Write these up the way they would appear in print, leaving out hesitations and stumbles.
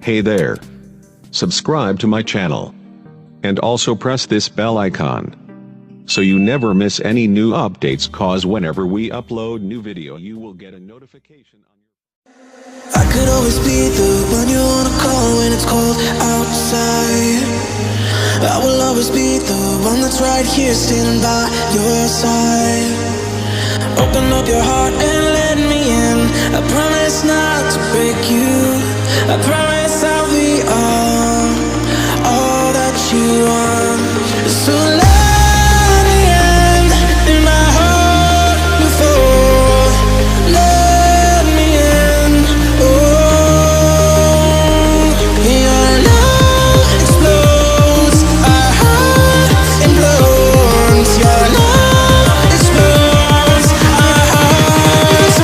Hey there. Subscribe to my channel. And also press this bell icon, so you never miss any new updates, cause whenever we upload new video you will get a notification on your... I could always be the one you wanna call when it's cold outside. I will always be the one that's right here standing by your side. Open up your heart and let me in. I promise not to break you. I promise I'll be all that you want. So let me in my heart before. Let me in. Oh, your love explodes. Our heart implodes. Your love explodes. Our hearts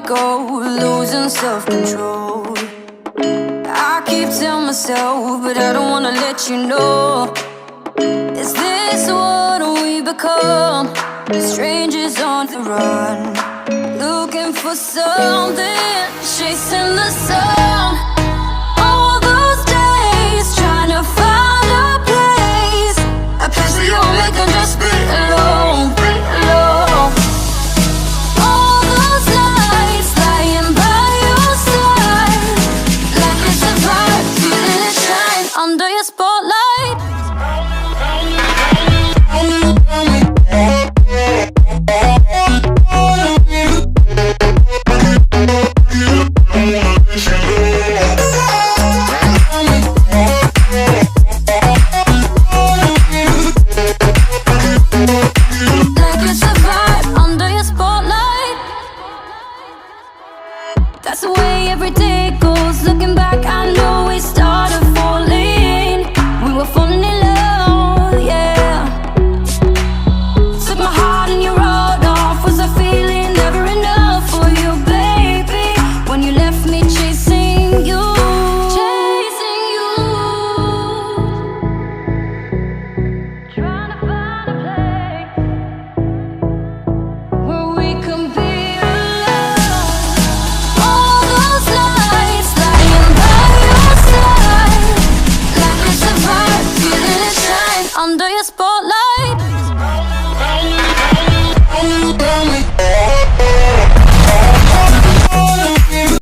go, losing self-control. I keep telling myself, but I don't wanna let you know. Is this what we become? Strangers on the run, looking for something, chasing the sun. All those days, trying to find a place that you'll make them just be alone, be alone. All those nights lying by your side, like it's a vibe, feeling it shine under your spotlight. Show we compete.